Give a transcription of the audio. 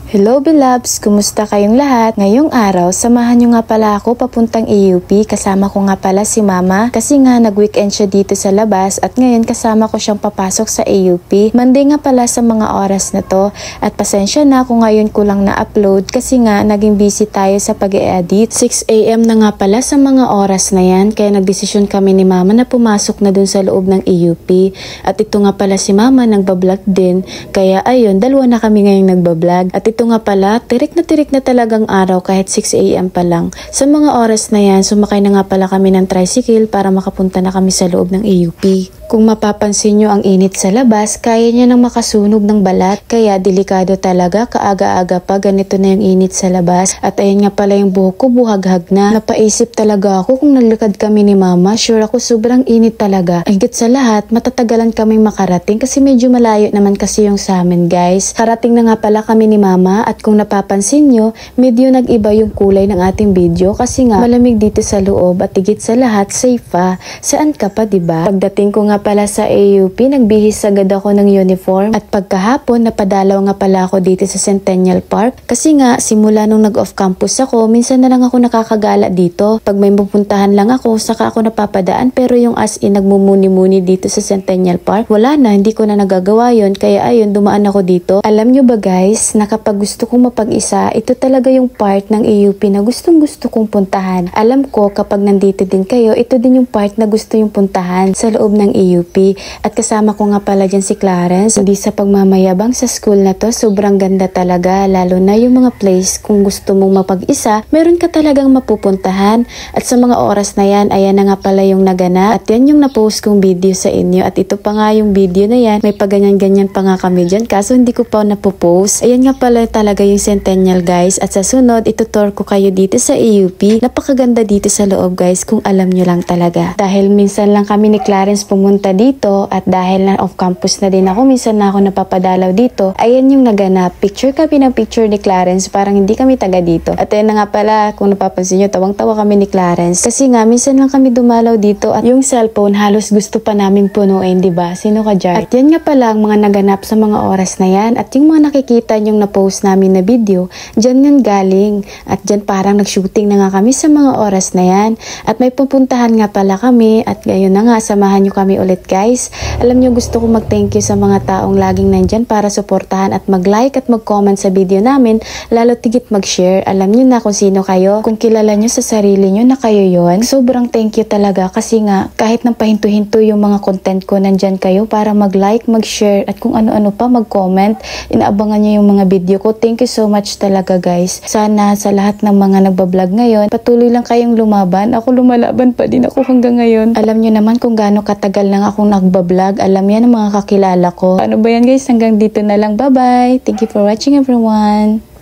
Hello beloveds! Kumusta kayong lahat? Ngayong araw, samahan nyo nga pala ako papuntang AUP. Kasama ko nga pala si Mama kasi nga nag-weekend siya dito sa labas at ngayon kasama ko siyang papasok sa AUP. Monday nga pala sa mga oras na to at pasensya na kung ngayon ko lang na-upload kasi nga naging busy tayo sa pag-e-edit. 6 AM na nga pala sa mga oras na yan kaya nagdesisyon kami ni Mama na pumasok na dun sa loob ng AUP. At ito nga pala si Mama nagbablog din kaya ayun, dalawa na kami ngayong nagbablog. At ito nga pala, tirik na talagang araw kahit 6 AM pa lang. Sa mga oras na yan, sumakay na nga pala kami ng tricycle para makapunta na kami sa loob ng AUP. Kung mapapansin nyo ang init sa labas, kaya niya nang makasunog ng balat. Kaya delikado talaga, kaaga-aga pa ganito na yung init sa labas. At ayun nga pala yung buhok ko, buhaghag na. Napaisip talaga ako kung naglakad kami ni Mama. Sure ako sobrang init talaga. Higit sa lahat, matatagalan kaming makarating kasi medyo malayo naman kasi yung sa amin guys. Karating na nga pala kami ni Mama at kung napapansin nyo, medyo nag-iba yung kulay ng ating video kasi nga malamig dito sa loob at higit sa lahat, safe pa. Saan ka pa, diba? Pagdating ko nga pala sa AUP, nagbihis agad ako ng uniform at pagkahapon napadalaw nga pala ako dito sa Centennial Park kasi nga simula nung nag-off campus ako, minsan na lang ako nakakagala dito. Pag may pupuntahan lang ako, saka ako napapadaan pero yung as in nagmumuni-muni dito sa Centennial Park, wala na, hindi ko na nagagawa yon kaya ayun, dumaan ako dito. Alam nyo ba guys, na kapag gusto kong mapag-isa, ito talaga yung part ng AUP na gustong gusto kong puntahan. Alam ko kapag nandito din kayo, ito din yung part na gusto yung puntahan sa loob ng AUP. At kasama ko nga pala dyan si Clarence. Hindi sa pagmamayabang sa school na to, sobrang ganda talaga. Lalo na yung mga place kung gusto mong mapag-isa, meron ka talagang mapupuntahan. At sa mga oras na yan, ayan na nga pala yung naganap. At yan yung na-post kong video sa inyo. At ito pa nga yung video na yan. May paganyan-ganyan pa nga kami dyan. Kaso hindi ko pa napopost. Ayan nga pala talaga yung Centennial guys. At sa sunod, itutur ko kayo dito sa AUP. Napakaganda dito sa loob guys kung alam nyo lang talaga. Dahil minsan lang kami ni Clarence pumunta dito at dahil na off campus na din ako, minsan na ako napapadalaw dito. Ayan yung naganap. Picture kami ng picture ni Clarence, parang hindi kami taga dito. At ayan na nga pala, kung napapansin nyo, tawang-tawa kami ni Clarence. Kasi nga, minsan lang kami dumalaw dito at yung cellphone halos gusto pa naming punuin, diba? Sino ka dyan? At yan nga pala ang mga naganap sa mga oras na yan. At yung mga nakikita nyong na-post namin na video, dyan yan galing. At dyan parang nag-shooting na nga kami sa mga oras na yan. At may pupuntahan nga pala kami at ngayon na nga, samahan nyo kami ulit guys. Alam nyo, gusto ko mag-thank you sa mga taong laging nandyan para suportahan at mag-like at mag-comment sa video namin, lalo tigit mag-share. Alam nyo na kung sino kayo, kung kilala nyo sa sarili nyo na kayo yon. Sobrang thank you talaga kasi nga kahit nang pahinto-hinto yung mga content ko, nandyan kayo para mag-like, mag-share at kung ano-ano pa, mag-comment. Inaabangan nyo yung mga video ko. Thank you so much talaga guys. Sana sa lahat ng mga nagbablog ngayon, patuloy lang kayong lumaban. Ako lumalaban pa din ako hanggang ngayon. Alam nyo naman kung gaano katagal lang akong nagbablog. Alam yan ng mga kakilala ko. Ano ba yan guys? Hanggang dito na lang. Bye-bye! Thank you for watching everyone!